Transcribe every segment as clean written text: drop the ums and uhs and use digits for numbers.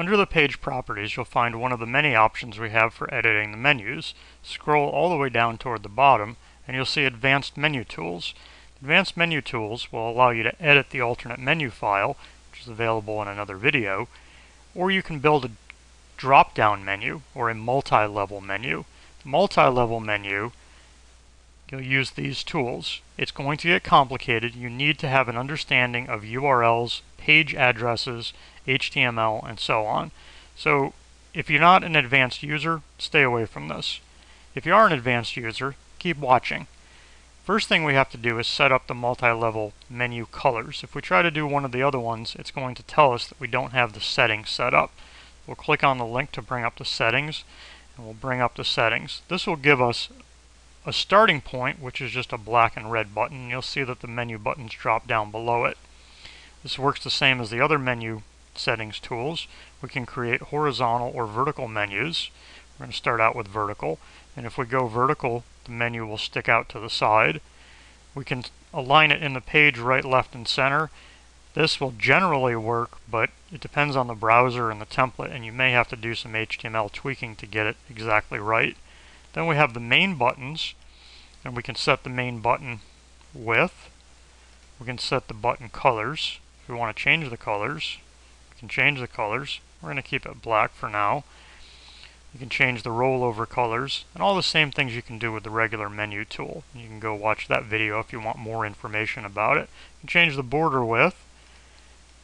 Under the page properties, you'll find one of the many options we have for editing the menus. Scroll all the way down toward the bottom and you'll see Advanced Menu Tools. Advanced Menu Tools will allow you to edit the alternate menu file, which is available in another video, or you can build a drop-down menu or a multi-level menu. The multi-level menu, you'll use these tools. It's going to get complicated. You need to have an understanding of URLs, page addresses, HTML, and so on. So if you're not an advanced user, stay away from this. If you are an advanced user, keep watching. First thing we have to do is set up the multi-level menu colors. If we try to do one of the other ones, it's going to tell us that we don't have the settings set up. We'll click on the link to bring up the settings, and we'll bring up the settings. This will give us a starting point, which is just a black and red button. You'll see that the menu buttons drop down below it. This works the same as the other menu settings tools. We can create horizontal or vertical menus. We're going to start out with vertical, and if we go vertical, the menu will stick out to the side. We can align it in the page right, left, and center. This will generally work, but it depends on the browser and the template, and you may have to do some HTML tweaking to get it exactly right. Then we have the main buttons, and we can set the main button width. We can set the button colors. If we want to change the colors, we can change the colors. We're going to keep it black for now. You can change the rollover colors, and all the same things you can do with the regular menu tool. You can go watch that video if you want more information about it. You can change the border width,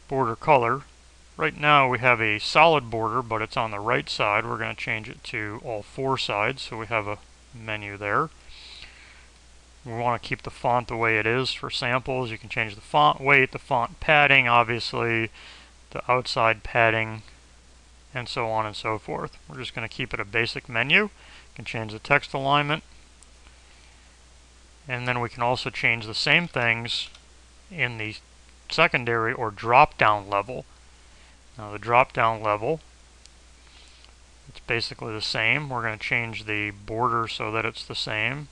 border color. Right now we have a solid border, but it's on the right side. We're going to change it to all four sides, so we have a menu there. We want to keep the font the way it is for samples. You can change the font weight, the font padding, obviously, the outside padding, and so on and so forth. We're just going to keep it a basic menu. You can change the text alignment, and then we can also change the same things in the secondary or drop-down level. Now the drop-down level, it's basically the same. We're going to change the border so that it's the same,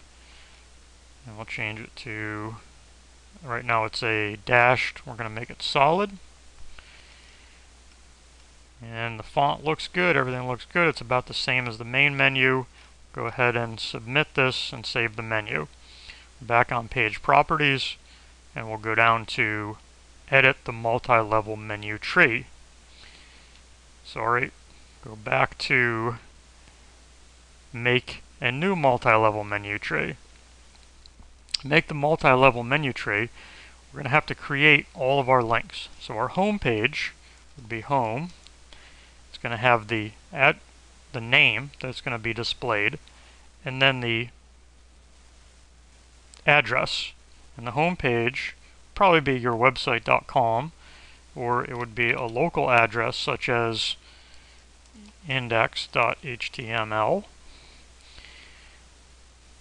and we'll change it to, right now it's a dashed, we're going to make it solid. And the font looks good, everything looks good. It's about the same as the main menu. Go ahead and submit this and save the menu. Back on page properties, and we'll go down to edit the multi-level menu tree. Sorry, go back to make a new multi-level menu tree. To make the multi-level menu tree, we're going to have to create all of our links. So our home page would be home. It's going to have the name that's going to be displayed, and then the address. And the home page would probably be your website.com, or it would be a local address such as index.html.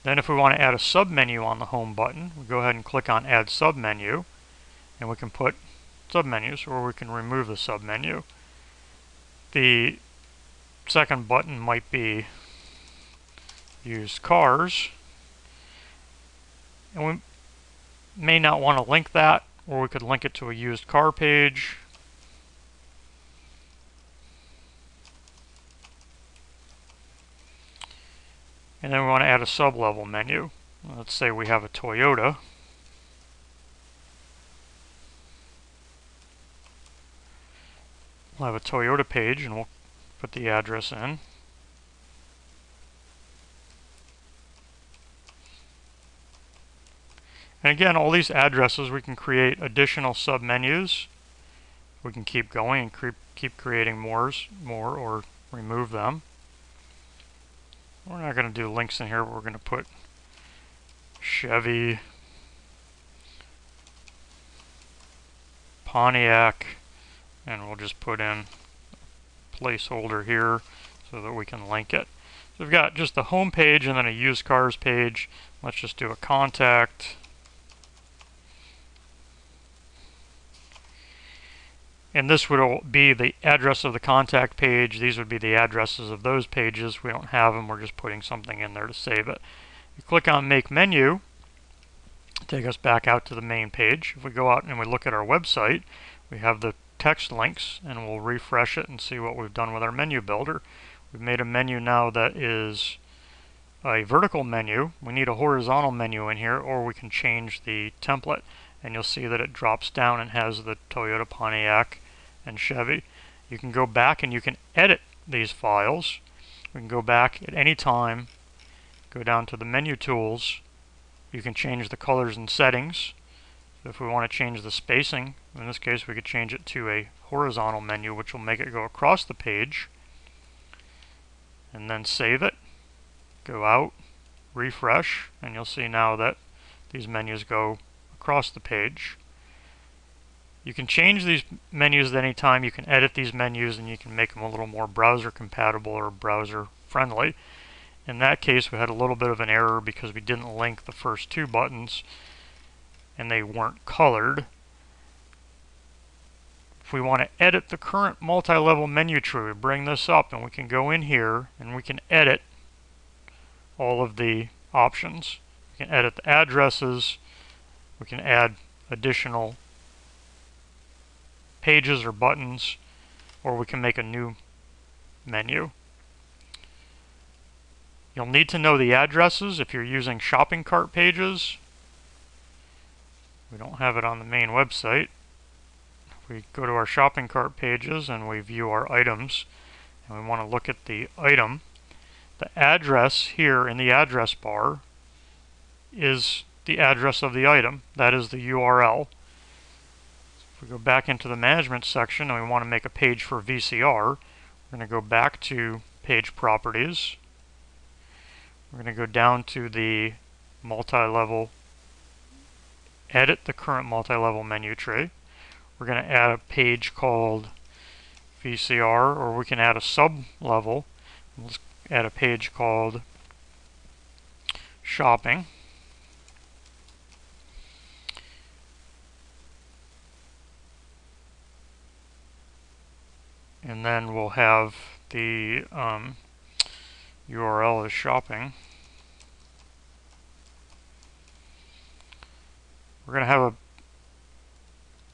Then if we want to add a submenu on the home button, we go ahead and click on Add Submenu, and we can put submenus, or we can remove the submenu. The second button might be used cars, and we may not want to link that, or we could link it to a used car page. And then we want to add a sub-level menu. Let's say we have a Toyota. We'll have a Toyota page, and we'll put the address in. And again, all these addresses, we can create additional submenus. We can keep going and keep creating more or remove them. We're not going to do links in here. We're going to put Chevy, Pontiac, and we'll just put in a placeholder here so that we can link it. So we've got just the home page and then a used cars page. Let's just do a contact. And this would be the address of the contact page. These would be the addresses of those pages. We don't have them. We're just putting something in there to save it. You click on Make Menu, take us back out to the main page. If we go out and we look at our website, we have the text links, and we'll refresh it and see what we've done with our menu builder. We've made a menu now that is a vertical menu. We need a horizontal menu in here, or we can change the template, and you'll see that it drops down and has the Toyota, Pontiac, and Chevy. You can go back and you can edit these files. We can go back at any time, go down to the menu tools. You can change the colors and settings. So if we want to change the spacing, in this case we could change it to a horizontal menu, which will make it go across the page, and then save it, go out, refresh, and you'll see now that these menus go across the page. You can change these menus at any time. You can edit these menus and you can make them a little more browser compatible or browser friendly. In that case, we had a little bit of an error because we didn't link the first two buttons and they weren't colored. If we want to edit the current multi-level menu tree, we bring this up and we can go in here and we can edit all of the options. We can edit the addresses, we can add additional pages or buttons, or we can make a new menu. You'll need to know the addresses if you're using shopping cart pages. We don't have it on the main website. If we go to our shopping cart pages and we view our items, and we want to look at the item, the address here in the address bar is the address of the item. That is the URL. If we go back into the management section and we want to make a page for VCR, we're going to go back to page properties. We're going to go down to the multi-level, edit the current multi-level menu tree. We're going to add a page called VCR, or we can add a sub-level. Let's add a page called shopping. And then we'll have the URL is shopping. We're going to have a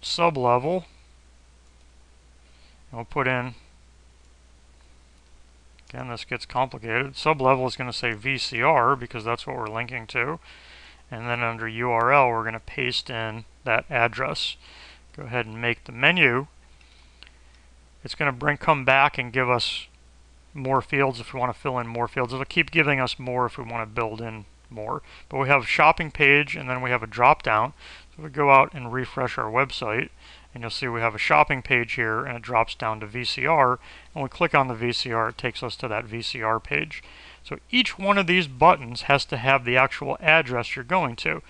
sub-level, and we'll put in, again this gets complicated, sub-level is going to say VCR because that's what we're linking to, and then under URL we're going to paste in that address. Go ahead and make the menu. It's going to come back and give us more fields if we want to fill in more fields. It'll keep giving us more if we want to build in more. But we have shopping page and then we have a drop down. So we go out and refresh our website and you'll see we have a shopping page here and it drops down to VCR, and we click on the VCR, it takes us to that VCR page. So each one of these buttons has to have the actual address you're going to.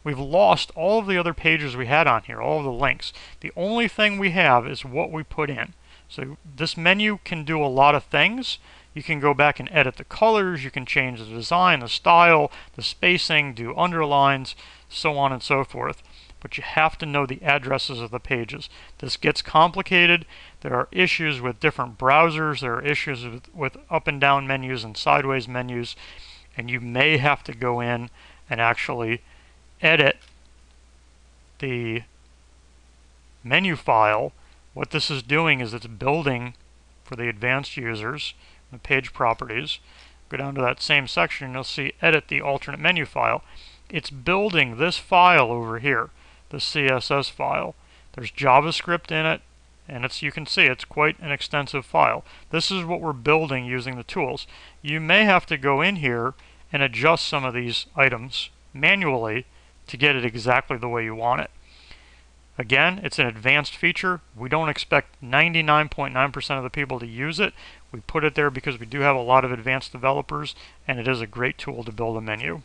We've lost all of the other pages we had on here, all of the links. The only thing we have is what we put in. So this menu can do a lot of things. You can go back and edit the colors, you can change the design, the style, the spacing, do underlines, so on and so forth. But you have to know the addresses of the pages. This gets complicated. There are issues with different browsers, there are issues with up and down menus and sideways menus, and you may have to go in and actually edit the menu file. What this is doing is it's building for the advanced users, the page properties. Go down to that same section and you'll see edit the alternate menu file. It's building this file over here, the CSS file. There's JavaScript in it, and you can see it's quite an extensive file. This is what we're building using the tools. You may have to go in here and adjust some of these items manually to get it exactly the way you want it. Again, it's an advanced feature. We don't expect 99.9% of the people to use it. We put it there because we do have a lot of advanced developers, and it is a great tool to build a menu.